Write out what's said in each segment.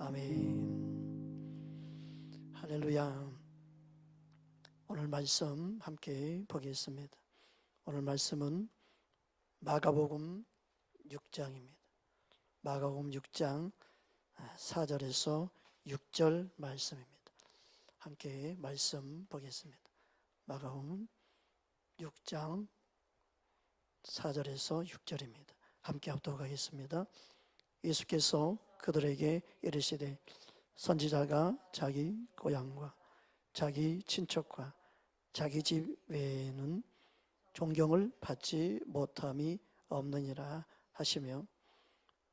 아멘. 할렐루야. 오늘 말씀 함께 보겠습니다. 오늘 말씀은 마가복음 6장입니다. 마가복음 6장 4절에서 6절 말씀입니다. 함께 말씀 보겠습니다. 마가복음 6장 4절에서 6절입니다. 함께 합독하겠습니다. 예수께서 그들에게 이르시되 선지자가 자기 고향과 자기 친척과 자기 집 외에는 존경을 받지 못함이 없느니라 하시며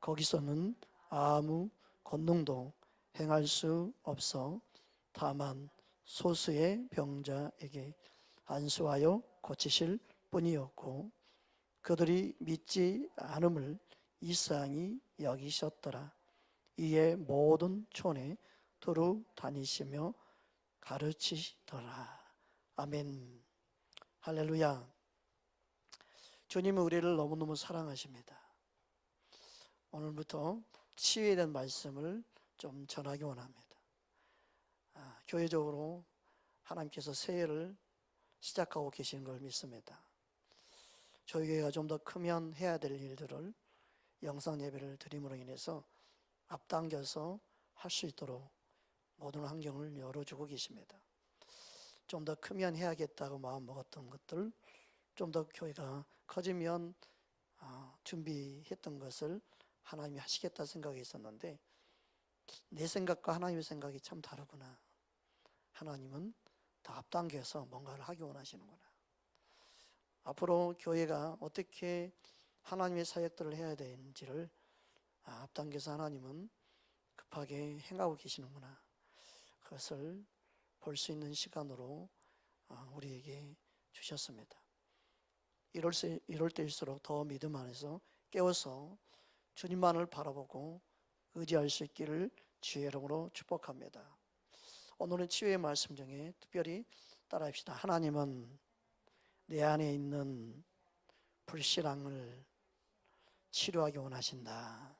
거기서는 아무 권능도 행할 수 없어 다만 소수의 병자에게 안수하여 고치실 뿐이었고 그들이 믿지 않음을 이상히 여기셨더라. 이에 모든 촌에 두루 다니시며 가르치시더라. 아멘. 할렐루야. 주님은 우리를 너무너무 사랑하십니다. 오늘부터 치유에 대한 말씀을 좀 전하기 원합니다. 교회적으로 하나님께서 새해를 시작하고 계시는 걸 믿습니다. 저희 교회가 좀 더 크면 해야 될 일들을 영상 예배를 드림으로 인해서 앞당겨서 할 수 있도록 모든 환경을 열어주고 계십니다. 좀 더 크면 해야겠다고 마음 먹었던 것들, 좀 더 교회가 커지면 준비했던 것을 하나님이 하시겠다 생각했었는데 내 생각과 하나님의 생각이 참 다르구나. 하나님은 더 앞당겨서 뭔가를 하기 원하시는구나. 앞으로 교회가 어떻게 하나님의 사역들을 해야 되는지를 앞당겨서 하나님은 급하게 행하고 계시는구나. 그것을 볼 수 있는 시간으로 우리에게 주셨습니다. 이럴 때일수록 더 믿음 안에서 깨워서 주님만을 바라보고 의지할 수 있기를 주의 이름으로 축복합니다. 오늘은 치유의 말씀 중에 특별히 따라합시다. 하나님은 내 안에 있는 불신앙을 치료하기 원하신다.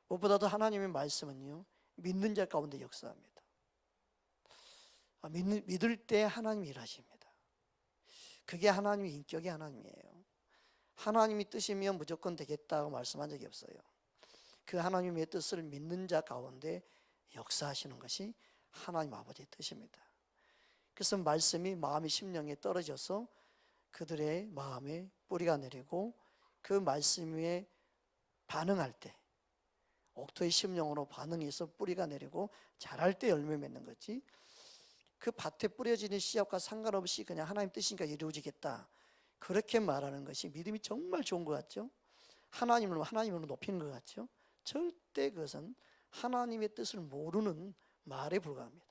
무엇보다도 하나님의 말씀은요, 믿는 자 가운데 역사합니다. 믿을 때 하나님이 일하십니다. 그게 하나님의 인격이 하나님이에요. 하나님이 뜻이면 무조건 되겠다고 말씀한 적이 없어요. 그 하나님의 뜻을 믿는 자 가운데 역사하시는 것이 하나님 아버지의 뜻입니다. 그래서 말씀이 마음의 심령에 떨어져서 그들의 마음에 뿌리가 내리고 그 말씀에 반응할 때 옥토의 심령으로 반응해서 뿌리가 내리고 자랄 때 열매 맺는 거지, 그 밭에 뿌려지는 씨앗과 상관없이 그냥 하나님 뜻이니까 이루어지겠다 그렇게 말하는 것이 믿음이 정말 좋은 것 같죠? 하나님으로 높이는 것 같죠? 절대 그것은 하나님의 뜻을 모르는 말에 불과합니다.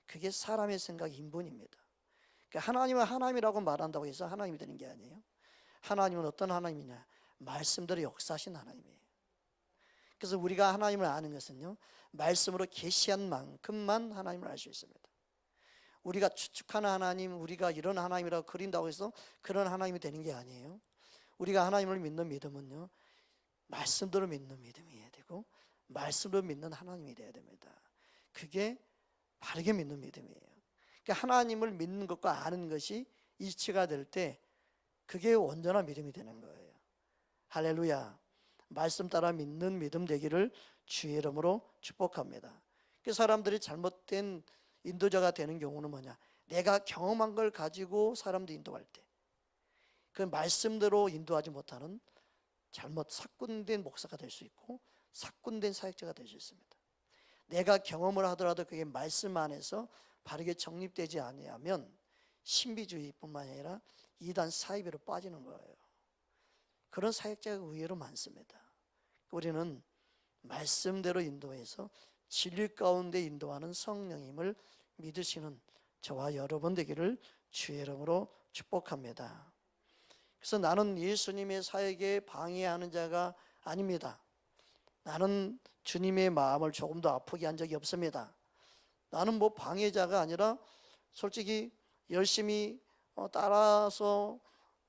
그게 사람의 생각 인본입니다. 그러니까 하나님은 하나님이라고 말한다고 해서 하나님이 되는 게 아니에요. 하나님은 어떤 하나님이냐? 말씀대로 역사하신 하나님이에요. 그래서 우리가 하나님을 아는 것은요, 말씀으로 계시한 만큼만 하나님을 알 수 있습니다. 우리가 추측하는 하나님, 우리가 이런 하나님이라고 그린다고 해서 그런 하나님이 되는 게 아니에요. 우리가 하나님을 믿는 믿음은요, 말씀대로 믿는 믿음이어야 되고 말씀으로 믿는 하나님이 되어야 됩니다. 그게 바르게 믿는 믿음이에요. 그러니까 하나님을 믿는 것과 아는 것이 일치가 될 때 그게 온전한 믿음이 되는 거예요. 할렐루야. 말씀 따라 믿는 믿음 되기를 주의 이름으로 축복합니다. 그 사람들이 잘못된 인도자가 되는 경우는 뭐냐? 내가 경험한 걸 가지고 사람들 인도할 때 그 말씀대로 인도하지 못하는 잘못 삭군된 목사가 될 수 있고 삭군된 사역자가 될 수 있습니다. 내가 경험을 하더라도 그게 말씀 안에서 바르게 정립되지 않으면 신비주의뿐만 아니라 이단 사이비로 빠지는 거예요. 그런 사역자가 의외로 많습니다. 우리는 말씀대로 인도해서 진리 가운데 인도하는 성령님을 믿으시는 저와 여러분 되기를 주의 이름으로 축복합니다. 그래서 나는 예수님의 사역에 방해하는 자가 아닙니다. 나는 주님의 마음을 조금도 아프게 한 적이 없습니다. 나는 뭐 방해자가 아니라 솔직히 열심히 따라서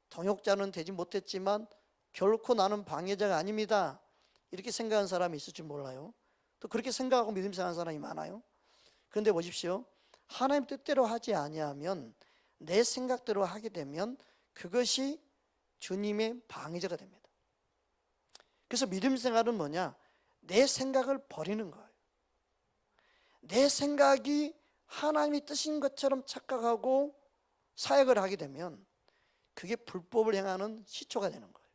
동역자는 되지 못했지만 결코 나는 방해자가 아닙니다. 이렇게 생각하는 사람이 있을지 몰라요. 또 그렇게 생각하고 믿음 생활하는 사람이 많아요. 그런데 보십시오. 하나님 뜻대로 하지 아니하면, 내 생각대로 하게 되면 그것이 주님의 방해자가 됩니다. 그래서 믿음 생활은 뭐냐? 내 생각을 버리는 거예요. 내 생각이 하나님이 뜻인 것처럼 착각하고 사역을 하게 되면 그게 불법을 행하는 시초가 되는 거예요.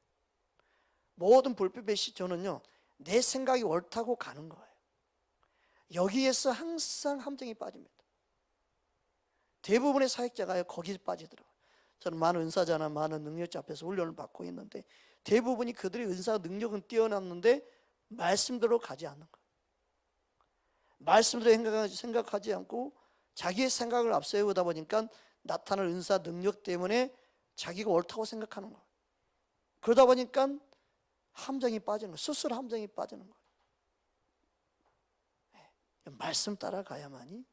모든 불법의 시초는요, 내 생각이 옳다고 가는 거예요. 여기에서 항상 함정이 빠집니다. 대부분의 사역자가 거기에 빠지더라고요. 저는 많은 은사자나 많은 능력자 앞에서 훈련을 받고 있는데 대부분이 그들의 은사 능력은 뛰어났는데 말씀대로 가지 않는 거예요. 말씀대로 생각하지 않고 자기의 생각을 앞세우다 보니까 나타날 은사 능력 때문에 자기가 옳다고 생각하는 거예요. 그러다 보니까 함정이 빠지는 거예요. 스스로 함정이 빠지는 거예요. 말씀 따라가야만이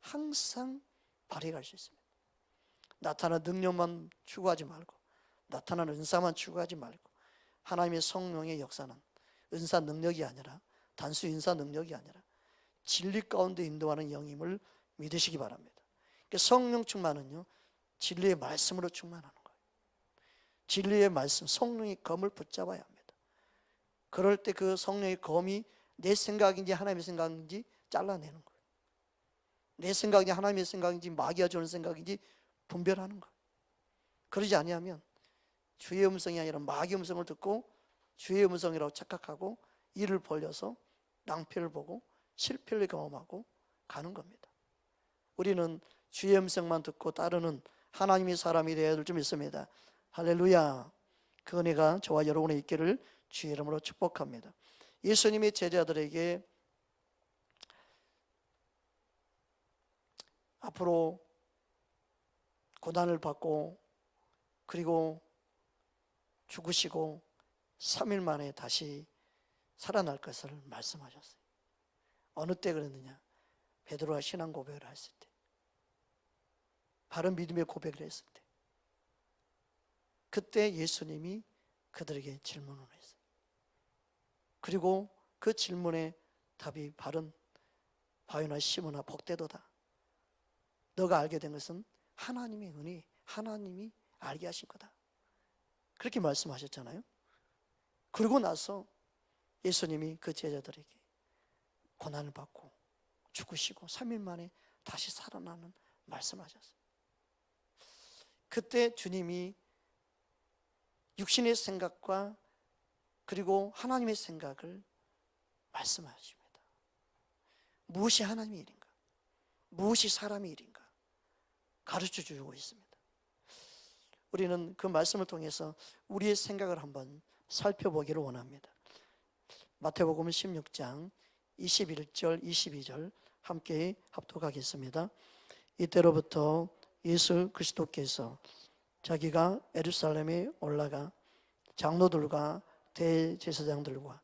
항상 발휘할 수 있습니다. 나타난 능력만 추구하지 말고, 나타난 은사만 추구하지 말고, 하나님의 성령의 역사는 은사 능력이 아니라, 단수 인사 능력이 아니라 진리 가운데 인도하는 영임을 믿으시기 바랍니다. 성령 충만은요, 진리의 말씀으로 충만하는 거예요. 진리의 말씀, 성령의 검을 붙잡아야 합니다. 그럴 때 그 성령의 검이 내 생각인지 하나님의 생각인지 잘라내는 거예요. 내 생각이 하나님의 생각인지 마귀가 주는 생각인지 분별하는 거예요. 그러지 아니하면 주의 음성이 아니라 마귀의 음성을 듣고 주의 음성이라고 착각하고 이를 벌려서 낭패를 보고 실패를 경험하고 가는 겁니다. 우리는 주의 음성만 듣고 따르는 하나님의 사람이 되어야 될 줄 믿습니다. 할렐루야. 그 은혜가 저와 여러분의 있기를 주의 이름으로 축복합니다. 예수님의 제자들에게 앞으로 고난을 받고 그리고 죽으시고 3일 만에 다시 살아날 것을 말씀하셨어요. 어느 때 그랬느냐? 베드로가 신앙 고백을 했을 때, 바른 믿음의 고백을 했을 때, 그때 예수님이 그들에게 질문을 했어요. 그리고 그 질문의 답이 바른 바요나 시몬아 복되도다. 너가 알게 된 것은 하나님의 은혜, 하나님이 알게 하신 거다. 그렇게 말씀하셨잖아요. 그러고 나서 예수님이 그 제자들에게 고난을 받고 죽으시고 3일 만에 다시 살아나는 말씀하셨어요. 그때 주님이 육신의 생각과 그리고 하나님의 생각을 말씀하십니다. 무엇이 하나님의 일인가? 무엇이 사람의 일인가? 가르쳐 주고 있습니다. 우리는 그 말씀을 통해서 우리의 생각을 한번 살펴보기를 원합니다. 마태복음 16장 21절 22절 함께 합독하겠습니다. 이때로부터 예수 그리스도께서 자기가 예루살렘에 올라가 장로들과 대제사장들과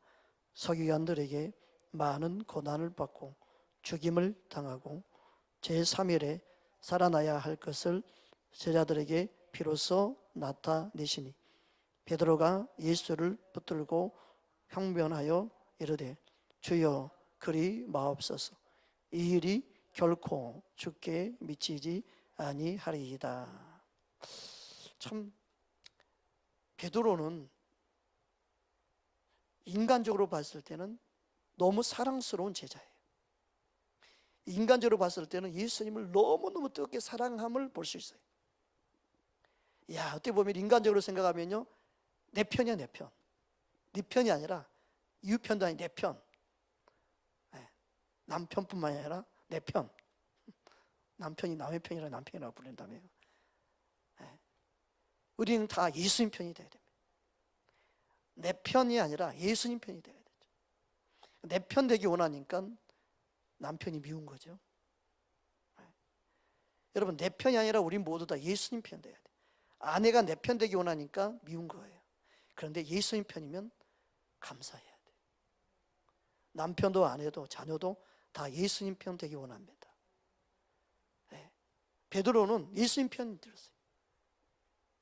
서기관들에게 많은 고난을 받고 죽임을 당하고 제3일에 살아나야 할 것을 제자들에게 비로소 나타내시니 베드로가 예수를 붙들고 형변하여 이르되 주여 그리 마옵소서. 이 일이 결코 주께 미치지 아니하리이다. 참 베드로는 인간적으로 봤을 때는 너무 사랑스러운 제자예요. 인간적으로 봤을 때는 예수님을 너무너무 뜨겁게 사랑함을 볼 수 있어요. 야, 어떻게 보면 인간적으로 생각하면요, 내 편이야, 내 편. 네 편이 아니라 이웃 편도 아니 내 편. 남편뿐만 아니라 내 편. 남편이 남의 편이라 남편이라고 부른다며요. 우리는 다 예수님 편이 돼야 됩니다. 내 편이 아니라 예수님 편이 돼야 되죠. 내 편 되기 원하니까 남편이 미운 거죠. 여러분, 내 편이 아니라 우리 모두 다 예수님 편 돼야 돼요. 아내가 내 편 되기 원하니까 미운 거예요. 그런데 예수님 편이면 감사해야 돼요. 남편도 아내도 자녀도 다 예수님 편 되기 원합니다. 베드로는 예수님 편 들었어요.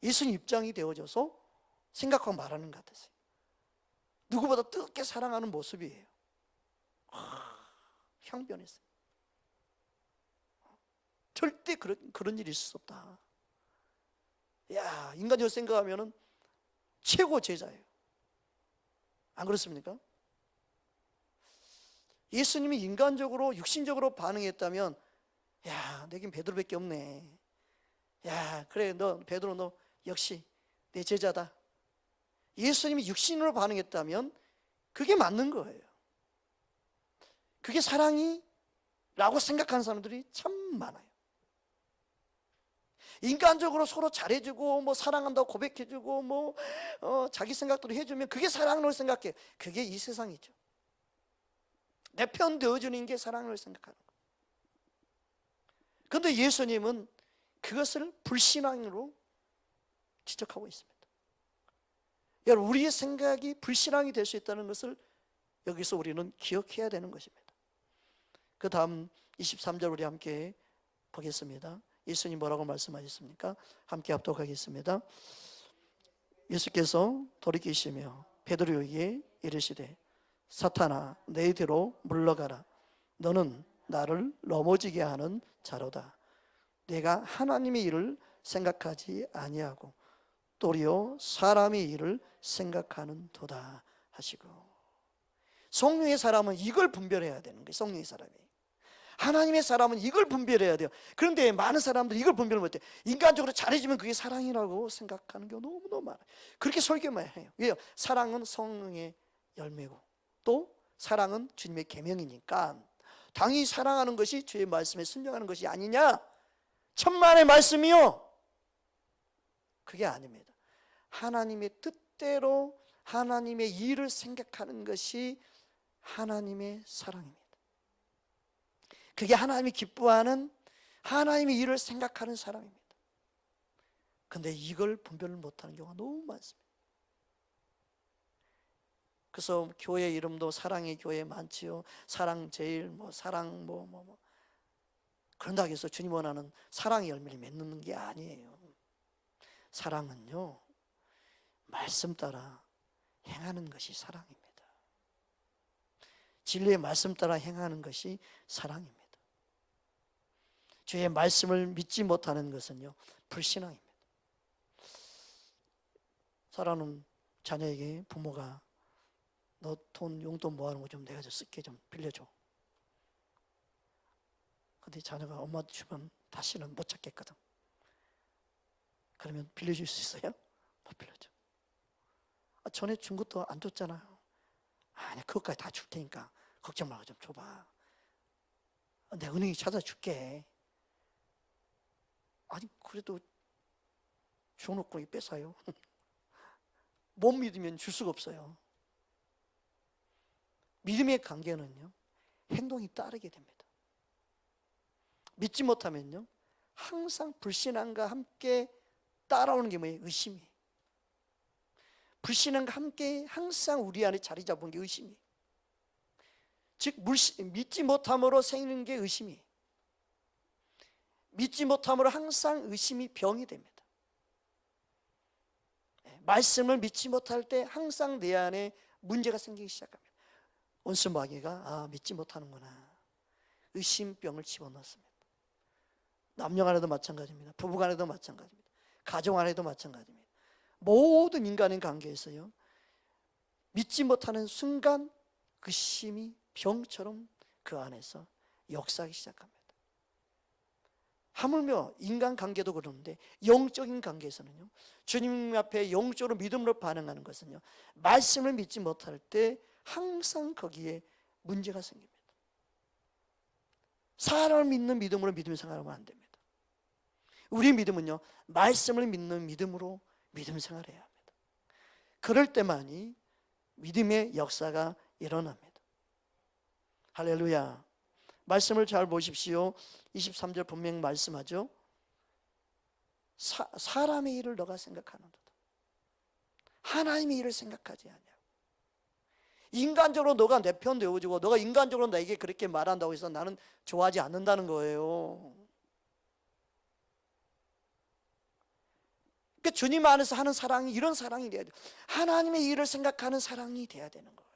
예수님 입장이 되어져서 생각하고 말하는 것 같았어요. 누구보다 뜨겁게 사랑하는 모습이에요. 항변했어요. 절대 그런 일이 있을 수 없다. 야, 인간적으로 생각하면은 최고 제자예요. 안 그렇습니까? 예수님이 인간적으로 육신적으로 반응했다면, 야, 내겐 베드로밖에 없네. 야, 그래, 너 베드로, 너 역시 내 제자다. 예수님이 육신으로 반응했다면 그게 맞는 거예요. 그게 사랑이 라고 생각하는 사람들이 참 많아요. 인간적으로 서로 잘해주고 뭐 사랑한다고 고백해주고 뭐 자기 생각대로 해주면 그게 사랑으로 생각해. 그게 이 세상이죠. 내 편 되어주는 게 사랑으로 생각하는 거예요. 그런데 예수님은 그것을 불신앙으로 지적하고 있습니다. 여러분, 우리의 생각이 불신앙이 될 수 있다는 것을 여기서 우리는 기억해야 되는 것입니다. 그 다음 23절 우리 함께 보겠습니다. 예수님 뭐라고 말씀하셨습니까? 함께 합독하겠습니다. 예수께서 돌이키시며 베드로에게 이르시되 사탄아 내 뒤로 물러가라. 너는 나를 넘어지게 하는 자로다. 내가 하나님의 일을 생각하지 아니하고 도리어 사람의 일을 생각하는 도다 하시고, 성령의 사람은 이걸 분별해야 되는 거예요. 성령의 사람이, 하나님의 사람은 이걸 분별해야 돼요. 그런데 많은 사람들이 이걸 분별을 못해요. 인간적으로 잘해주면 그게 사랑이라고 생각하는 경우 너무너무 많아요. 그렇게 설교만 해요. 왜요? 사랑은 성령의 열매고 또 사랑은 주님의 계명이니까 당연히 사랑하는 것이 주의 말씀에 순종하는 것이 아니냐? 천만의 말씀이요, 그게 아닙니다. 하나님의 뜻대로 하나님의 일을 생각하는 것이 하나님의 사랑입니다. 그게 하나님이 기뻐하는 하나님의 일을 생각하는 사람입니다. 그런데 이걸 분별을 못하는 경우가 너무 많습니다. 그래서 교회 이름도 사랑의 교회 많지요. 사랑 제일 뭐 사랑 뭐 그런다고 해서 주님 원하는 사랑의 열매를 맺는 게 아니에요. 사랑은요, 말씀 따라 행하는 것이 사랑입니다. 진리의 말씀 따라 행하는 것이 사랑입니다. 주의 말씀을 믿지 못하는 것은요, 불신앙입니다. 사랑하는 자녀에게 부모가 너 돈 용돈 모아놓은 거 좀 내가 좀 쓸게, 좀 빌려줘. 근데 자녀가 엄마 주면 다시는 못 찾겠거든. 그러면 빌려줄 수 있어요? 못 빌려줘. 전에 준 것도 안 줬잖아요. 아니, 그것까지 다 줄 테니까 걱정 말고 좀 줘봐. 내가 은행에 찾아줄게. 아니, 그래도 줘놓고 뺏어요. 못 믿으면 줄 수가 없어요. 믿음의 관계는요, 행동이 따르게 됩니다. 믿지 못하면요, 항상 불신앙과 함께 따라오는 게 뭐예요? 의심이에요. 불신앙과 함께 항상 우리 안에 자리 잡은 게 의심이에요. 즉 믿지 못함으로 생기는 게 의심이에요. 믿지 못함으로 항상 의심이 병이 됩니다. 말씀을 믿지 못할 때 항상 내 안에 문제가 생기기 시작합니다. 원수마귀가 믿지 못하는구나, 의심병을 집어넣습니다. 남녀 간에도 마찬가지입니다. 부부 간에도 마찬가지입니다. 가정 안에도 마찬가지입니다. 모든 인간의 관계에서요, 믿지 못하는 순간 의심이 병처럼 그 안에서 역사하기 시작합니다. 하물며 인간관계도 그러는데 영적인 관계에서는요, 주님 앞에 영적으로 믿음으로 반응하는 것은요, 말씀을 믿지 못할 때 항상 거기에 문제가 생깁니다. 사람을 믿는 믿음으로 믿음 생활하면 안 됩니다. 우리 믿음은요, 말씀을 믿는 믿음으로 믿음 생활해야 합니다. 그럴 때만이 믿음의 역사가 일어납니다. 할렐루야. 말씀을 잘 보십시오. 23절 분명히 말씀하죠. 사람의 일을 너가 생각하는도다. 하나님의 일을 생각하지 않냐. 인간적으로 너가 내 편 되어주고 너가 인간적으로 나에게 그렇게 말한다고 해서 나는 좋아하지 않는다는 거예요. 그러니까 주님 안에서 하는 사랑이 이런 사랑이 돼야 돼요. 하나님의 일을 생각하는 사랑이 돼야 되는 거예요.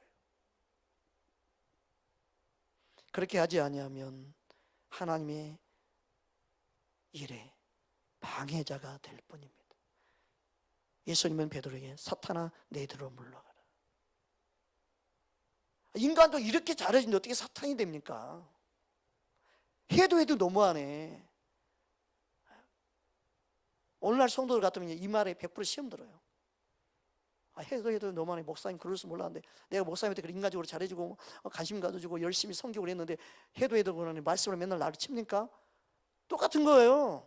그렇게 하지 아니하면 하나님의 일에 방해자가 될 뿐입니다. 예수님은 베드로에게 사탄아 내들어 물러가라. 인간도 이렇게 잘해주는데 어떻게 사탄이 됩니까? 해도 너무하네. 오늘날 성도들 같으면 이 말에 100% 시험 들어요. 해도 너무하네. 목사님 그럴 줄 몰랐는데 내가 목사님한테 그렇게 인간적으로 잘해주고 관심 가져주고 열심히 섬기고 그랬는데 해도 그러니 말씀을 맨날 나를 칩니까? 똑같은 거예요.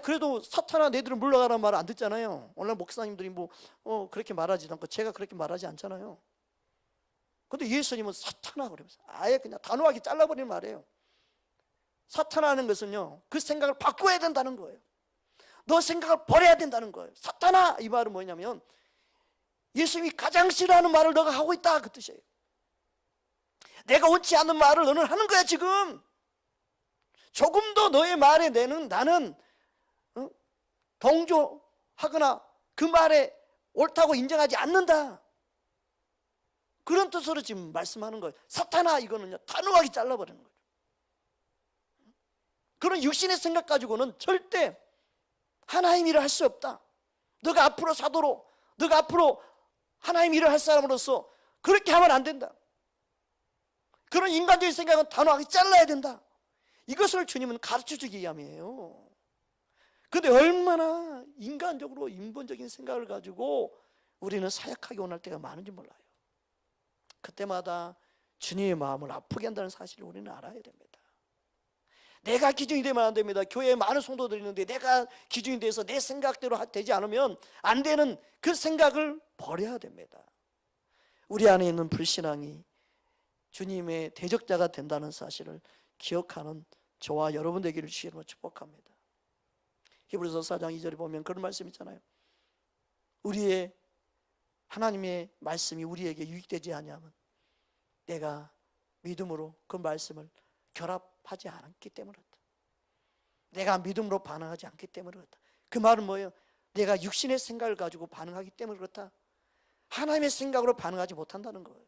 그래도 사탄아 내들은 물러가라는 말 안 듣잖아요. 오늘 목사님들이 그렇게 말하지 않고 제가 그렇게 말하지 않잖아요. 근데 예수님은 사탄아 그러면서 아예 그냥 단호하게 잘라버리는 말이에요. 사탄아라는 것은요, 그 생각을 바꿔야 된다는 거예요. 너 생각을 버려야 된다는 거예요. 사탄아 이 말은 뭐냐면 예수님이 가장 싫어하는 말을 너가 하고 있다 그 뜻이에요. 내가 원치 않는 말을 너는 하는 거야 지금. 조금도 너의 말에 나는 동조하거나 그 말에 옳다고 인정하지 않는다. 그런 뜻으로 지금 말씀하는 거예요. 사탄아 이거는요 단호하게 잘라버리는 거예요. 그런 육신의 생각 가지고는 절대 하나님 일을 할 수 없다. 너가 앞으로 사도록, 너가 앞으로 하나님 일을 할 사람으로서 그렇게 하면 안 된다. 그런 인간적인 생각은 단호하게 잘라야 된다. 이것을 주님은 가르쳐주기 위함이에요. 그런데 얼마나 인간적으로 인본적인 생각을 가지고 우리는 사역하게 원할 때가 많은지 몰라요. 그때마다 주님의 마음을 아프게 한다는 사실을 우리는 알아야 됩니다. 내가 기준이 되면 안 됩니다. 교회에 많은 성도들이 있는데 내가 기준이 돼서 내 생각대로 되지 않으면 안 되는 그 생각을 버려야 됩니다. 우리 안에 있는 불신앙이 주님의 대적자가 된다는 사실을 기억하는 저와 여러분 되기를 주님으로 축복합니다. 히브리서 4장 2절에 보면 그런 말씀 있잖아요. 우리의 하나님의 말씀이 우리에게 유익되지 아니하면 내가 믿음으로 그 말씀을 결합하지 않았기 때문에 그렇다. 내가 믿음으로 반응하지 않기 때문에 그렇다. 그 말은 뭐예요? 내가 육신의 생각을 가지고 반응하기 때문에 그렇다. 하나님의 생각으로 반응하지 못한다는 거예요.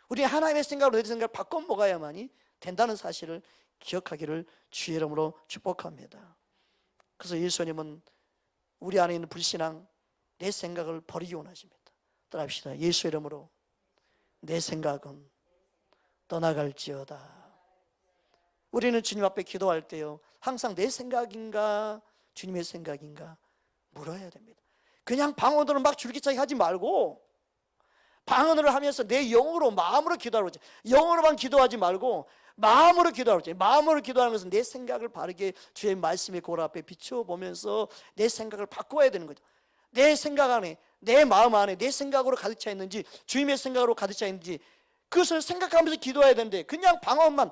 우리 하나님의 생각으로 내 생각을 바꿔 먹어야만이 된다는 사실을 기억하기를 주의 이름으로 축복합니다. 그래서 예수님은 우리 안에 있는 불신앙, 내 생각을 버리기 원하십니다. 따라합시다. 예수 이름으로 내 생각은 떠나갈지어다. 우리는 주님 앞에 기도할 때요, 항상 내 생각인가 주님의 생각인가 물어야 됩니다. 그냥 방언으로 막 줄기차게 하지 말고 방언으로 하면서 내 영으로 마음으로 기도하라고 하지. 영으로만 기도하지 말고 마음으로 기도하라고 하지. 마음으로 기도하는 것은 내 생각을 바르게 주의 말씀의 고라 앞에 비춰보면서 내 생각을 바꿔야 되는 거죠. 내 생각 안에, 내 마음 안에 내 생각으로 가득 차 있는지 주님의 생각으로 가득 차 있는지 그것을 생각하면서 기도해야 되는데 그냥 방언만,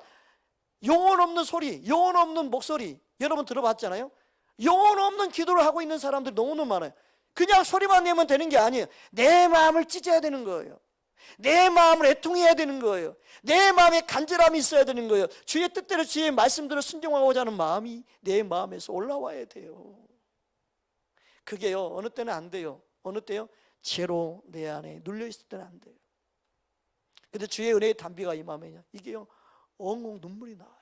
영혼 없는 소리, 영혼 없는 목소리, 여러분 들어봤잖아요. 영혼 없는 기도를 하고 있는 사람들이 너무너무 많아요. 그냥 소리만 내면 되는 게 아니에요. 내 마음을 찢어야 되는 거예요. 내 마음을 애통해야 되는 거예요. 내 마음에 간절함이 있어야 되는 거예요. 주의 뜻대로 주의 말씀대로 순종하고자 하는 마음이 내 마음에서 올라와야 돼요. 그게요 어느 때는 안 돼요. 어느 때요? 죄로 내 안에 눌려있을 때는 안 돼요. 근데 주의 은혜의 단비가 임하면요 이게요 엉엉 눈물이 나와요.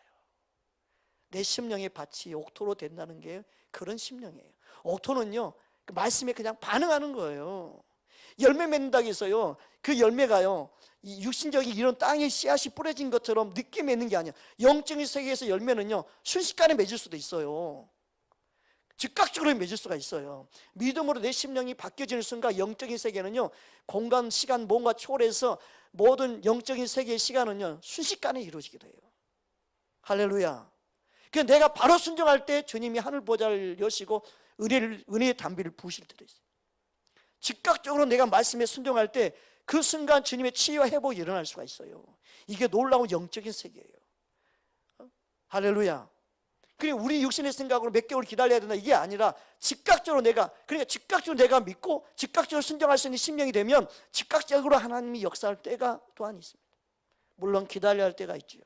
내 심령의 밭이 옥토로 된다는 게 그런 심령이에요. 옥토는요 그 말씀에 그냥 반응하는 거예요. 열매 맺는다고 해서요 그 열매가요 이 육신적인 이런 땅에 씨앗이 뿌려진 것처럼 늦게 맺는 게 아니야. 영적인 세계에서 열매는요 순식간에 맺을 수도 있어요. 즉각적으로 맺을 수가 있어요. 믿음으로 내 심령이 바뀌어지는 순간 영적인 세계는요 공간, 시간, 뭔가 초월해서 모든 영적인 세계의 시간은요 순식간에 이루어지기도 해요. 할렐루야. 그래서 내가 바로 순종할 때 주님이 하늘 보좌를 여시고 은혜의 담비를 부으실 때도 있어요. 즉각적으로 내가 말씀에 순종할 때 그 순간 주님의 치유와 회복이 일어날 수가 있어요. 이게 놀라운 영적인 세계예요. 할렐루야. 그러니까 우리 육신의 생각으로 몇 개월 기다려야 된다 이게 아니라 즉각적으로 내가 믿고 즉각적으로 순종할 수 있는 심령이 되면 즉각적으로 하나님이 역사할 때가 또한 있습니다. 물론 기다려야 할 때가 있죠.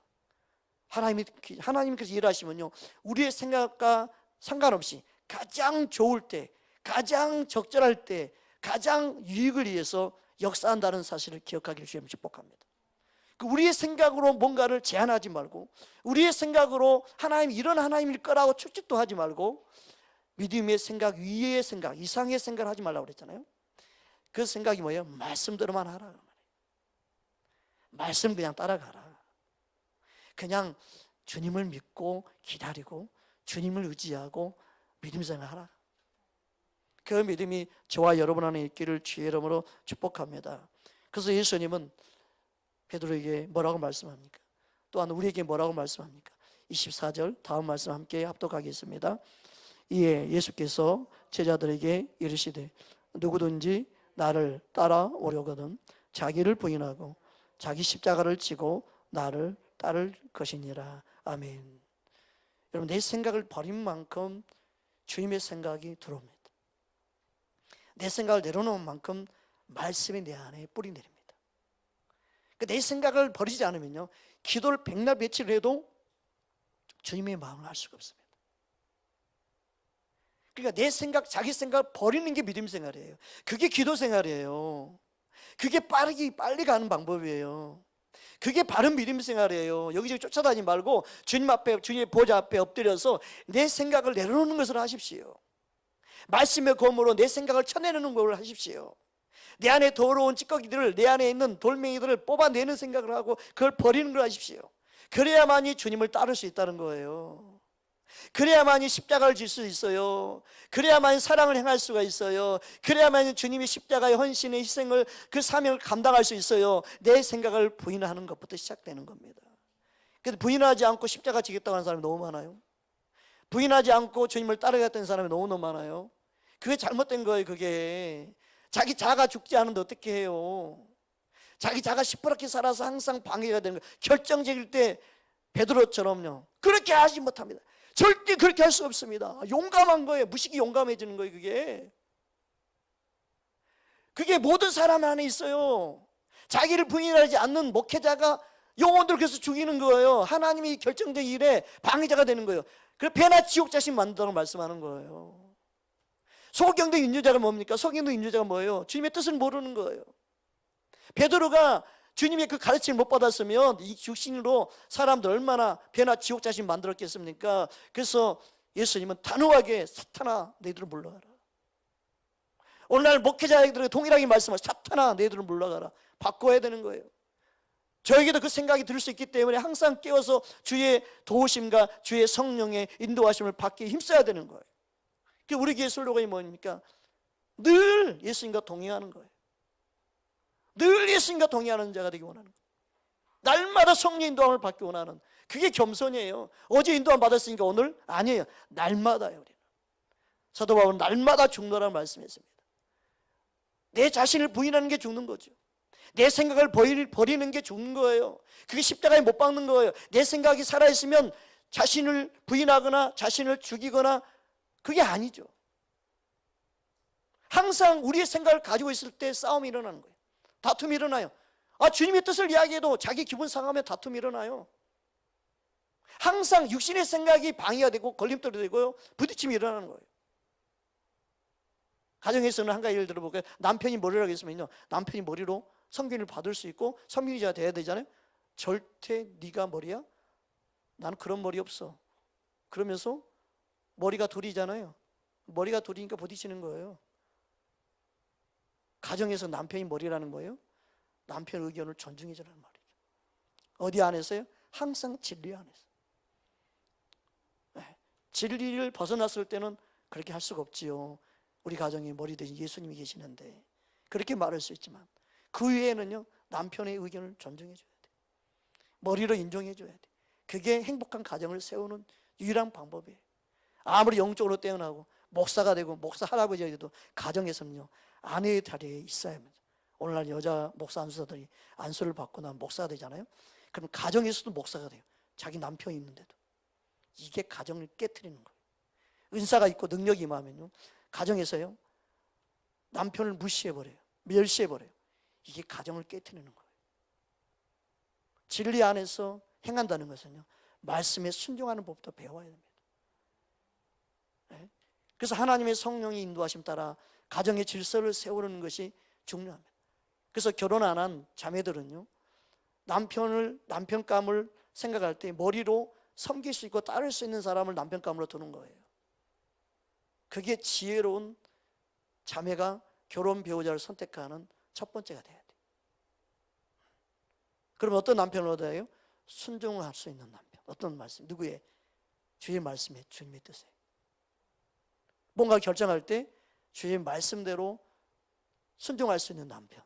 하나님께서 일하시면요 우리의 생각과 상관없이 가장 좋을 때, 가장 적절할 때, 가장 유익을 위해서 역사한다는 사실을 기억하기를 주님 축복합니다. 우리의 생각으로 뭔가를 제한하지 말고, 우리의 생각으로 하나님 이런 하나님일 거라고 추측도 하지 말고, 믿음의 생각, 위의 생각, 이상의 생각을 하지 말라고 그랬잖아요. 그 생각이 뭐예요? 말씀대로만 하라. 말씀 그냥 따라가라. 그냥 주님을 믿고 기다리고 주님을 의지하고 믿음 생활하라. 그 믿음이 저와 여러분 안에 있기를 주의 이름으로 축복합니다. 그래서 예수님은 베드로에게 뭐라고 말씀합니까? 또한 우리에게 뭐라고 말씀합니까? 24절 다음 말씀 함께 합독하겠습니다. 이에 예수께서 제자들에게 이르시되 누구든지 나를 따라오려거든 자기를 부인하고 자기 십자가를 지고 나를 따를 것이니라. 아멘. 여러분, 내 생각을 버린 만큼 주님의 생각이 들어옵니다. 내 생각을 내려놓은 만큼 말씀이 내 안에 뿌리 내립니다. 내 생각을 버리지 않으면요, 기도를 백날 며칠 해도 주님의 마음을 알 수가 없습니다. 그러니까 내 생각, 자기 생각을 버리는 게 믿음 생활이에요. 그게 기도 생활이에요. 그게 빨리 가는 방법이에요. 그게 바른 믿음 생활이에요. 여기저기 쫓아다니지 말고 주님 앞에, 주님의 보좌 앞에 엎드려서 내 생각을 내려놓는 것을 하십시오. 말씀의 검으로 내 생각을 쳐내는 걸 하십시오. 내 안에 더러운 찌꺼기들을, 내 안에 있는 돌멩이들을 뽑아내는 생각을 하고 그걸 버리는 걸 하십시오. 그래야만이 주님을 따를 수 있다는 거예요. 그래야만이 십자가를 질 수 있어요. 그래야만이 사랑을 행할 수가 있어요. 그래야만이 주님의 십자가의 헌신의 희생을, 그 사명을 감당할 수 있어요. 내 생각을 부인하는 것부터 시작되는 겁니다. 그래서 부인하지 않고 십자가 지겠다고 하는 사람이 너무 많아요. 부인하지 않고 주님을 따라갔던 사람이 너무너무 많아요. 그게 잘못된 거예요. 그게 자기 자아가 죽지 않은데 어떻게 해요? 자기 자아가 시퍼렇게 살아서 항상 방해가 되는 거예요. 결정적일 때 베드로처럼요, 그렇게 하지 못합니다. 절대 그렇게 할 수 없습니다. 용감한 거예요. 무식이 용감해지는 거예요. 그게 모든 사람 안에 있어요. 자기를 부인하지 않는 목회자가 영혼들을 그래서 죽이는 거예요. 하나님이 결정적인 일에 방해자가 되는 거예요. 그래서 배나 지옥 자신 만든다고 말씀하는 거예요. 소경도 인도자가 뭡니까? 소경도 인도자가 뭐예요? 주님의 뜻을 모르는 거예요. 베드로가 주님의 그 가르침을 못 받았으면 이 육신으로 사람들 얼마나 배나 지옥 자신 만들었겠습니까? 그래서 예수님은 단호하게 사탄아 너희들은 물러가라. 오늘날 목회자들에게 동일하게 말씀하시죠. 사탄아 너희들은 물러가라. 바꿔야 되는 거예요. 저에게도 그 생각이 들 수 있기 때문에 항상 깨워서 주의 도우심과 주의 성령의 인도하심을 받기 힘써야 되는 거예요. 우리 교회 슬로건이 뭡니까? 늘 예수님과 동행하는 거예요. 늘 예수님과 동행하는 자가 되기 원하는 거예요. 날마다 성령 인도함을 받기 원하는, 그게 겸손이에요. 어제 인도함 받았으니까 오늘? 아니에요. 날마다요. 우리는 사도 바울은 날마다 죽노라고 말씀했습니다. 내 자신을 부인하는 게 죽는 거죠. 내 생각을 버리는 게 죽는 거예요. 그게 십자가에 못 박는 거예요. 내 생각이 살아있으면 자신을 부인하거나 자신을 죽이거나 그게 아니죠. 항상 우리의 생각을 가지고 있을 때 싸움이 일어나는 거예요. 다툼이 일어나요. 주님의 뜻을 이야기해도 자기 기분 상하면 다툼이 일어나요. 항상 육신의 생각이 방해가 되고 걸림돌이 되고요, 부딪힘이 일어나는 거예요. 가정에서는 한 가지 예를 들어볼까요? 남편이 머리라고 했으면요, 남편이 머리로 성균을 받을 수 있고 성균이자가 돼야 되잖아요. 절대 네가 머리야? 나는 그런 머리 없어. 그러면서 머리가 둘이잖아요. 머리가 둘이니까 부딪히는 거예요. 가정에서 남편이 머리라는 거예요. 남편 의견을 존중해 주라는 말이죠. 어디 안에서요? 항상 진리 안에서. 네. 진리를 벗어났을 때는 그렇게 할 수가 없지요. 우리 가정에 머리 대신 예수님이 계시는데 그렇게 말할 수 있지만 그 외에는요, 남편의 의견을 존중해 줘야 돼. 머리로 인정해 줘야 돼. 그게 행복한 가정을 세우는 유일한 방법이에요. 아무리 영적으로 뛰어나고 목사가 되고 목사 할아버지가 돼도 가정에서는요, 아내의 자리에 있어야 합니다. 오늘날 여자 목사 안수사들이 안수를 받고 나면 목사가 되잖아요. 그럼 가정에서도 목사가 돼요. 자기 남편이 있는데도. 이게 가정을 깨트리는 거예요. 은사가 있고 능력이 임하면요, 가정에서요, 남편을 무시해버려요. 멸시해버려요. 이게 가정을 깨트리는 거예요. 진리 안에서 행한다는 것은요, 말씀에 순종하는 법부터 배워야 됩니다. 네? 그래서 하나님의 성령의 인도하심 따라 가정의 질서를 세우는 것이 중요합니다. 그래서 결혼 안 한 자매들은요, 남편감을 생각할 때 머리로 섬길 수 있고 따를 수 있는 사람을 남편감으로 두는 거예요. 그게 지혜로운 자매가 결혼 배우자를 선택하는 첫 번째가 돼야 돼요. 그럼 어떤 남편을 얻어요? 순종할 수 있는 남편. 어떤 말씀? 누구의? 주의 말씀에, 주님의 뜻에. 뭔가 결정할 때 주의 말씀대로 순종할 수 있는 남편.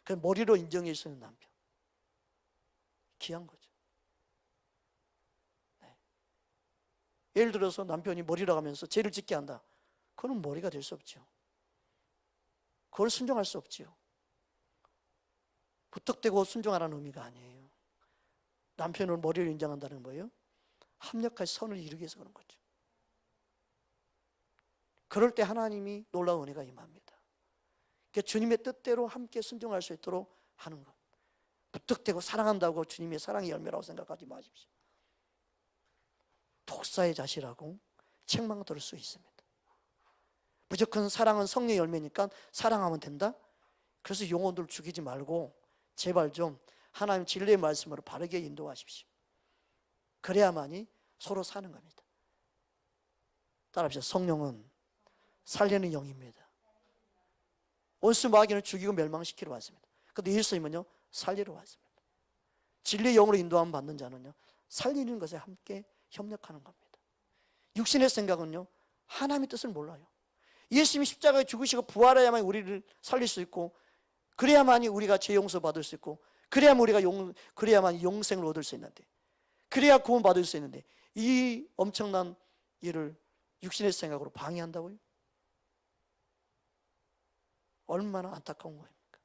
그 머리로 인정할 수 있는 남편. 귀한 거죠. 네. 예를 들어서 남편이 머리라고 하면서 죄를 짓게 한다. 그건 머리가 될 수 없죠. 그걸 순종할 수 없지요. 부탁되고 순종하라는 의미가 아니에요. 남편을 머리를 인정한다는 거예요. 합력할 선을 이루기 위해서 그런 거죠. 그럴 때 하나님이 놀라운 은혜가 임합니다. 그러니까 주님의 뜻대로 함께 순종할 수 있도록 하는 것. 부탁되고 사랑한다고 주님의 사랑의 열매라고 생각하지 마십시오. 독사의 자시라고 책망 들을 수 있습니다. 무조건 사랑은 성령의 열매니까 사랑하면 된다? 그래서 영혼들 죽이지 말고 제발 좀 하나님 진리의 말씀으로 바르게 인도하십시오. 그래야만이 서로 사는 겁니다. 따라합시다. 성령은 살리는 영입니다. 원수 마귀는 죽이고 멸망시키러 왔습니다. 그런데 예수님은요, 살리러 왔습니다. 진리의 영으로 인도함 받는 자는요, 살리는 것에 함께 협력하는 겁니다. 육신의 생각은요, 하나님의 뜻을 몰라요. 예수님이 십자가에 죽으시고 부활해야만 우리를 살릴 수 있고, 그래야만이 우리가 죄 용서 받을 수 있고, 그래야만 영생을 얻을 수 있는데, 그래야 구원 받을 수 있는데, 이 엄청난 일을 육신의 생각으로 방해한다고요? 얼마나 안타까운 거입니까?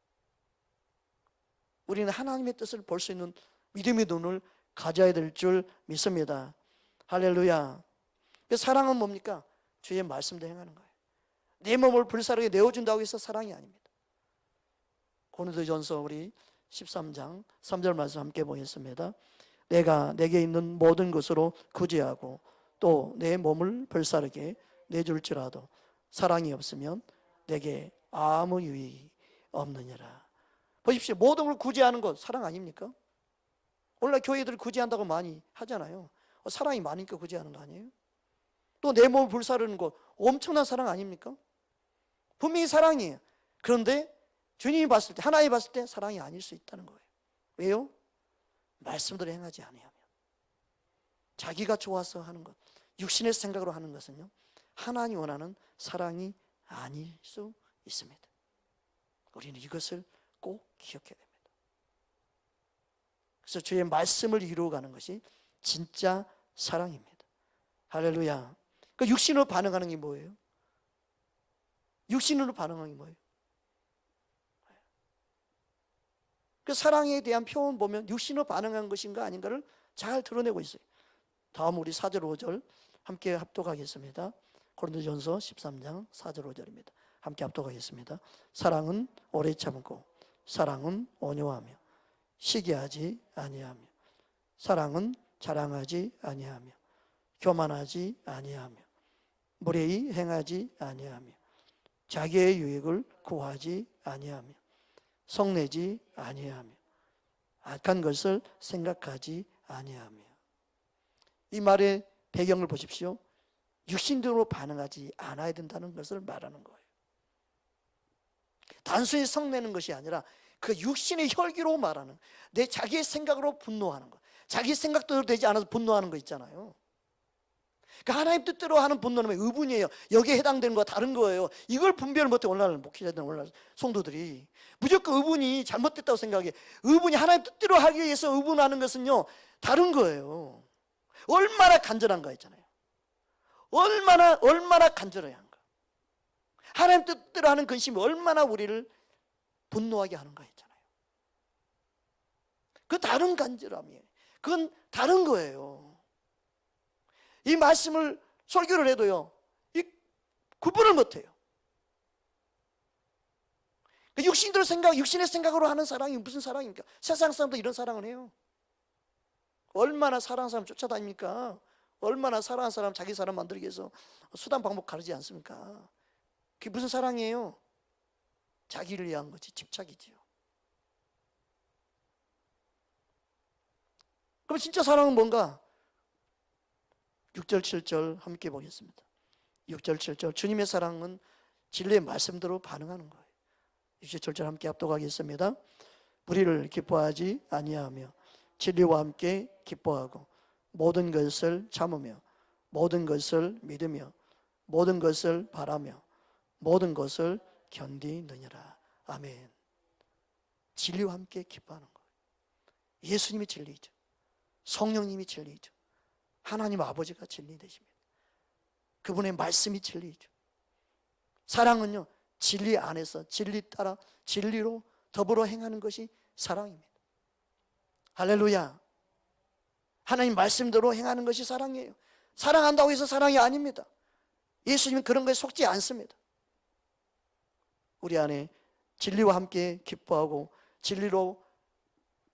우리는 하나님의 뜻을 볼 수 있는 믿음의 눈을 가져야 될 줄 믿습니다. 할렐루야. 사랑은 뭡니까? 주의 말씀대로 행하는 거예요. 내 몸을 불사르게 내어준다고 해서 사랑이 아닙니다. 고린도전서 우리 13장 3절 말씀 함께 보겠습니다. 내가 내게 있는 모든 것으로 구제하고 또 내 몸을 불사르게 내줄지라도 사랑이 없으면 내게 아무 유익이 없느니라. 보십시오. 모든 걸 구제하는 것 사랑 아닙니까? 오늘날 교회들 구제한다고 많이 하잖아요. 사랑이 많으니까 구제하는 거 아니에요? 또 내 몸을 불사르는 것 엄청난 사랑 아닙니까? 분명히 사랑이에요. 그런데 주님이 봤을 때, 하나님이 봤을 때 사랑이 아닐 수 있다는 거예요. 왜요? 말씀대로 행하지 아니하면. 자기가 좋아서 하는 것, 육신의 생각으로 하는 것은요, 하나님이 원하는 사랑이 아닐 수 있습니다. 우리는 이것을 꼭 기억해야 됩니다. 그래서 주의 말씀을 이루어가는 것이 진짜 사랑입니다. 할렐루야. 그 육신으로 반응하는 게 뭐예요? 육신으로 반응하는 게 뭐예요? 그 사랑에 대한 표현 보면 육신으로 반응한 것인가 아닌가를 잘 드러내고 있어요. 다음 우리 4절 5절 함께 합독하겠습니다. 고린도전서 13장 4절 5절입니다. 함께 합독하겠습니다. 사랑은 오래 참고 사랑은 온유하며 시기하지 아니하며 사랑은 자랑하지 아니하며 교만하지 아니하며 무례히 행하지 아니하며 자기의 유익을 구하지 아니하며 성내지 아니하며 악한 것을 생각하지 아니하며. 이 말의 배경을 보십시오. 육신적으로 반응하지 않아야 된다는 것을 말하는 거예요. 단순히 성내는 것이 아니라 그 육신의 혈기로 말하는, 내 자기의 생각으로 분노하는 것, 자기 생각대로 되지 않아서 분노하는 거 있잖아요. 그러니까 하나님 뜻대로 하는 분노는 의분이에요. 여기에 해당되는 거와 다른 거예요. 이걸 분별을 못해. 오늘날 목회자들, 오늘날 성도들이 무조건 의분이 잘못됐다고 생각해. 의분이 하나님 뜻대로 하기 위해서 의분하는 것은요, 다른 거예요. 얼마나 간절한가 있잖아요. 얼마나 간절해야 한가. 하나님 뜻대로 하는 근심이 얼마나 우리를 분노하게 하는가 있잖아요. 그 다른 간절함이에요. 그건 다른 거예요. 이 말씀을 설교를 해도요, 이 구분을 못해요. 육신의 생각으로 하는 사랑이 무슨 사랑입니까? 세상 사람도 이런 사랑을 해요. 얼마나 사랑하는 사람 쫓아다닙니까? 얼마나 사랑하는 사람 자기 사람 만들기 위해서 수단 방법 가르지 않습니까? 그게 무슨 사랑이에요? 자기를 위한 거지, 집착이지요. 그럼 진짜 사랑은 뭔가? 6절 7절 함께 보겠습니다. 6절 7절 주님의 사랑은 진리의 말씀대로 반응하는 거예요. 6절 7절 함께 합독하겠습니다. 불의를 기뻐하지 아니하며 진리와 함께 기뻐하고 모든 것을 참으며 모든 것을 믿으며 모든 것을 바라며 모든 것을 견디느니라. 아멘. 진리와 함께 기뻐하는 거예요. 예수님이 진리죠. 성령님이 진리죠. 하나님 아버지가 진리 되십니다. 그분의 말씀이 진리죠. 사랑은요, 진리 안에서 진리 따라 진리로 더불어 행하는 것이 사랑입니다. 할렐루야. 하나님 말씀대로 행하는 것이 사랑이에요. 사랑한다고 해서 사랑이 아닙니다. 예수님은 그런 것에 속지 않습니다. 우리 안에 진리와 함께 기뻐하고 진리로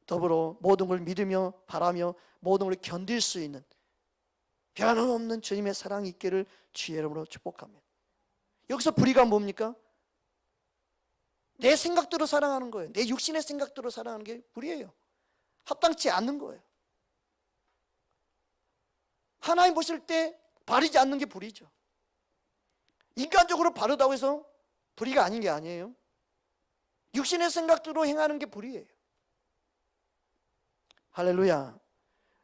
더불어 모든 걸 믿으며 바라며 모든 걸 견딜 수 있는 변함없는 주님의 사랑이 있기를 주의 이름으로 축복합니다. 여기서 불의가 뭡니까? 내 생각대로 사랑하는 거예요. 내 육신의 생각대로 사랑하는 게 불의예요. 합당치 않는 거예요. 하나님 보실 때 바르지 않는 게 불의죠. 인간적으로 바르다고 해서 불의가 아닌 게 아니에요. 육신의 생각대로 행하는 게 불의예요. 할렐루야.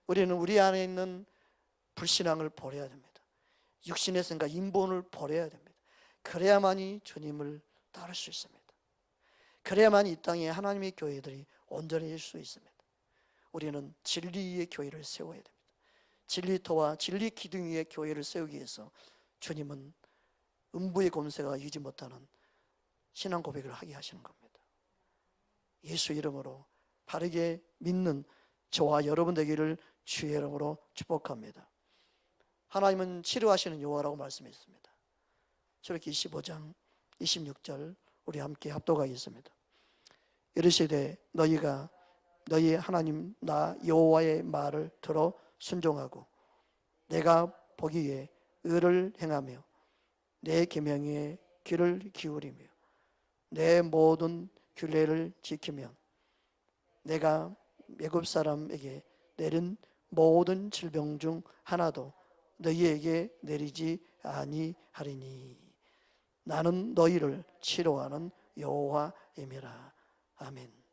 우리는 우리 안에 있는 불신앙을 버려야 됩니다. 육신의 생각, 인본을 버려야 됩니다. 그래야만이 주님을 따를 수 있습니다. 그래야만 이 땅에 하나님의 교회들이 온전해질 수 있습니다. 우리는 진리의 교회를 세워야 됩니다. 진리터와 진리 기둥 위에 교회를 세우기 위해서 주님은 음부의 권세가 이기지 못하는 신앙 고백을 하게 하시는 겁니다. 예수 이름으로 바르게 믿는 저와 여러분 되기를 주의 이름으로 축복합니다. 하나님은 치료하시는 여호와라고 말씀했습니다. 출애굽기 25장 26절 우리 함께 합독하겠습니다. 이르시되 너희가 너희 하나님 나 여호와의 말을 들어 순종하고 내가 보기에 의를 행하며 내 계명에 귀를 기울이며 내 모든 규례를 지키면 내가 애굽 사람에게 내린 모든 질병 중 하나도 너희에게 내리지 아니하리니 나는 너희를 치료하는 여호와임이라. 아멘.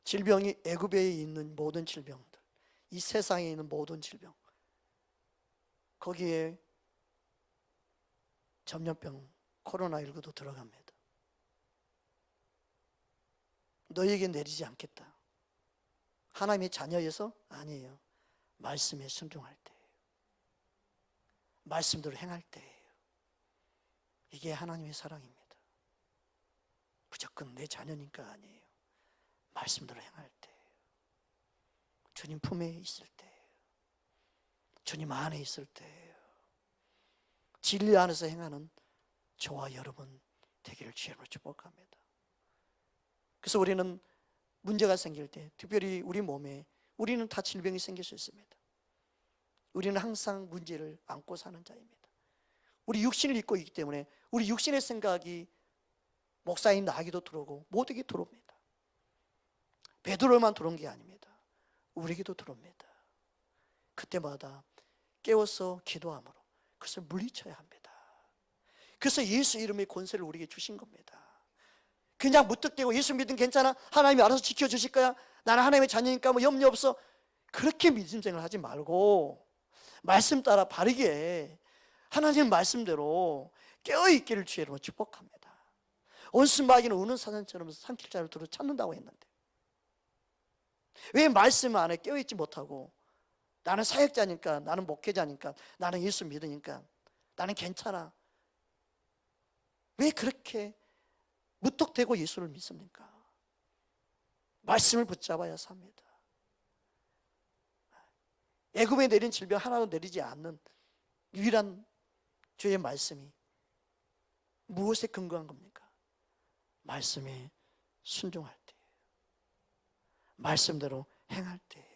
질병이 애굽에 있는 모든 질병들, 이 세상에 있는 모든 질병, 거기에 전염병 코로나19도 들어갑니다. 너희에게 내리지 않겠다. 하나님의 자녀여서 아니에요. 말씀에 순종할 때예요. 말씀대로 행할 때예요. 이게 하나님의 사랑입니다. 무조건 내 자녀니까 아니에요. 말씀대로 행할 때예요. 주님 품에 있을 때예요. 주님 안에 있을 때예요. 진리 안에서 행하는 저와 여러분 되기를 주님으로 축복합니다. 그래서 우리는 문제가 생길 때, 특별히 우리 몸에 우리는 다 질병이 생길 수 있습니다. 우리는 항상 문제를 안고 사는 자입니다. 우리 육신을 입고 있기 때문에 우리 육신의 생각이 목사인 나에게도 들어오고 모두에게 들어옵니다. 베드로만 들어온 게 아닙니다. 우리에게도 들어옵니다. 그때마다 깨워서 기도함으로 그것을 물리쳐야 합니다. 그래서 예수 이름의 권세를 우리에게 주신 겁니다. 그냥 무턱대고 예수 믿으면 괜찮아, 하나님이 알아서 지켜주실 거야, 나는 하나님의 자녀니까 뭐 염려 없어, 그렇게 믿음생활 하지 말고 말씀 따라 바르게 하나님 말씀대로 깨어있기를 주의 이름으로 축복합니다. 온순 마귀는 우는 사자처럼 삼킬 자를 두루 찾는다고 했는데 왜 말씀 안에 깨어있지 못하고 나는 사역자니까, 나는 목회자니까, 나는 예수 믿으니까, 나는 괜찮아, 왜 그렇게 무턱대고 예수를 믿습니까? 말씀을 붙잡아야 삽니다. 애굽에 내린 질병 하나도 내리지 않는 유일한 주의 말씀이 무엇에 근거한 겁니까? 말씀에 순종할 때예요. 말씀대로 행할 때예요.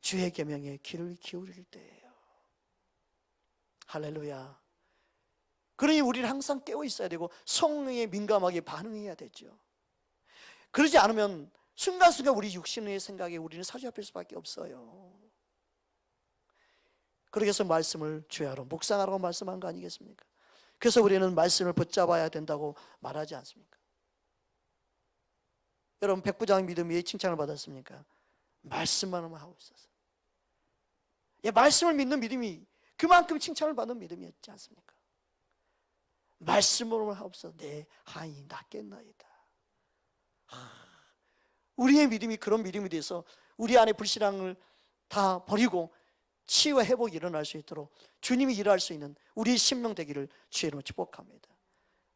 주의 계명에 귀를 기울일 때예요. 할렐루야. 그러니 우리는 항상 깨어 있어야 되고 성령에 민감하게 반응해야 되죠. 그러지 않으면 순간순간 우리 육신의 생각에 우리는 사로잡힐 수밖에 없어요. 그렇게 해서 말씀을 주야로 묵상하라고 말씀한 거 아니겠습니까? 그래서 우리는 말씀을 붙잡아야 된다고 말하지 않습니까? 여러분 백부장 믿음이 칭찬을 받았습니까? 말씀만 하고 있었어요. 예, 말씀을 믿는 믿음이 그만큼 칭찬을 받는 믿음이었지 않습니까? 말씀으로만 하옵소서 내 하인이 낫겠나이다. 우리의 믿음이 그런 믿음이 돼서 우리 안에 불신앙을 다 버리고 치유와 회복이 일어날 수 있도록 주님이 일할 수 있는 우리의 심령 되기를 주의 이름으로 축복합니다.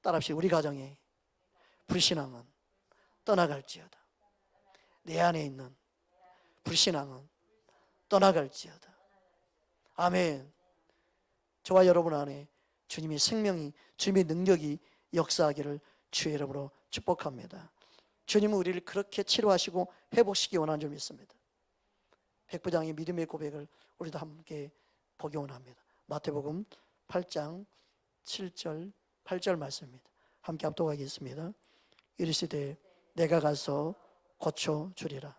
따라합시다. 우리 가정에 불신앙은 떠나갈지어다. 내 안에 있는 불신앙은 떠나갈지어다. 아멘. 저와 여러분 안에 주님의 생명이, 주님의 능력이 역사하기를 주의 이름으로 축복합니다. 주님은 우리를 그렇게 치료하시고 회복시키기 원하는 줄 믿습니다. 백부장의 믿음의 고백을 우리도 함께 보기 원합니다. 마태복음 8장 7절 8절 말씀입니다. 함께 합독하겠습니다. 이르시되 내가 가서 고쳐주리라.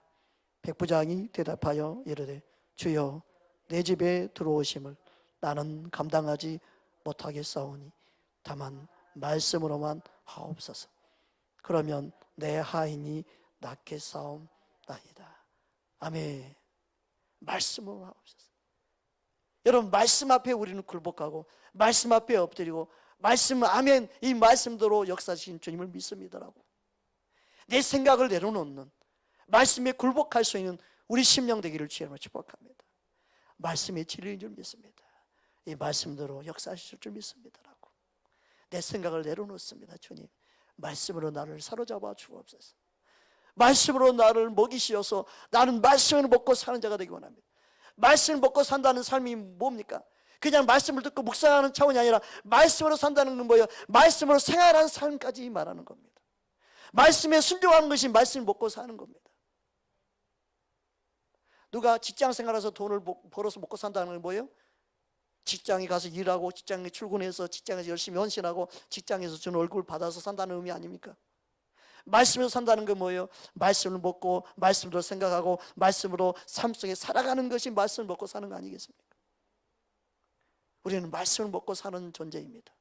백부장이 대답하여 이르되 주여 내 집에 들어오심을 나는 감당하지 못하겠사오니 다만 말씀으로만 하옵소서. 그러면 내 하인이 낫겠사옵나이다. 아멘. 말씀으로 하옵소서. 여러분 말씀 앞에 우리는 굴복하고 말씀 앞에 엎드리고 말씀 아멘 이 말씀대로 역사하신 주님을 믿습니다라고 내 생각을 내려놓는 말씀에 굴복할 수 있는 우리 심령 되기를 주님으로 축복합니다. 말씀의 진리인 줄 믿습니다. 이 말씀대로 역사하실 줄 믿습니다라고 내 생각을 내려놓습니다. 주님 말씀으로 나를 사로잡아 주옵소서. 말씀으로 나를 먹이시어서 나는 말씀을 먹고 사는 자가 되기 원합니다. 말씀을 먹고 산다는 삶이 뭡니까? 그냥 말씀을 듣고 묵상하는 차원이 아니라 말씀으로 산다는 건 뭐예요? 말씀으로 생활하는 삶까지 말하는 겁니다. 말씀에 순종하는 것이 말씀을 먹고 사는 겁니다. 누가 직장 생활해서 돈을 벌어서 먹고 산다는 건 뭐예요? 직장에 가서 일하고 직장에 출근해서 직장에서 열심히 헌신하고 직장에서 주는 얼굴 받아서 산다는 의미 아닙니까? 말씀으로 산다는 건 뭐예요? 말씀을 먹고 말씀으로 생각하고 말씀으로 삶 속에 살아가는 것이 말씀을 먹고 사는 거 아니겠습니까? 우리는 말씀을 먹고 사는 존재입니다.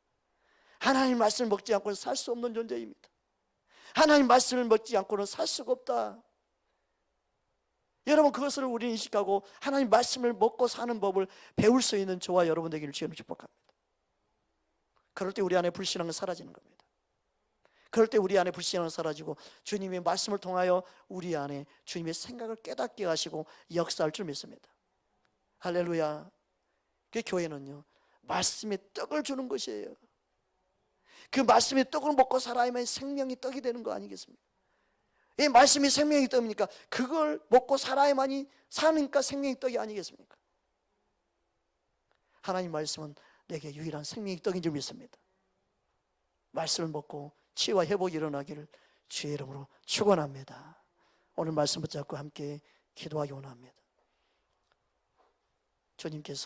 하나님 말씀을 먹지 않고는 살 수 없는 존재입니다. 하나님 말씀을 먹지 않고는 살 수가 없다. 여러분 그것을 우리는 인식하고 하나님 말씀을 먹고 사는 법을 배울 수 있는 저와 여러분 되기를 주님으로 축복합니다. 그럴 때 우리 안에 불신앙은 사라지는 겁니다. 그럴 때 우리 안에 불신앙은 사라지고 주님의 말씀을 통하여 우리 안에 주님의 생각을 깨닫게 하시고 역사할 줄 믿습니다. 할렐루야. 그 교회는요 말씀의 떡을 주는 것이에요. 그 말씀의 떡을 먹고 살아야만 생명이 떡이 되는 거 아니겠습니까? 이 말씀이 생명이 떡이니까 그걸 먹고 살아야만이 사니까 생명이 떡이 아니겠습니까? 하나님 말씀은 내게 유일한 생명이 떡인 줄 믿습니다. 말씀을 먹고 치유와 회복이 일어나기를 주의 이름으로 축원합니다. 오늘 말씀 붙잡고 함께 기도하기 원합니다. 주님께서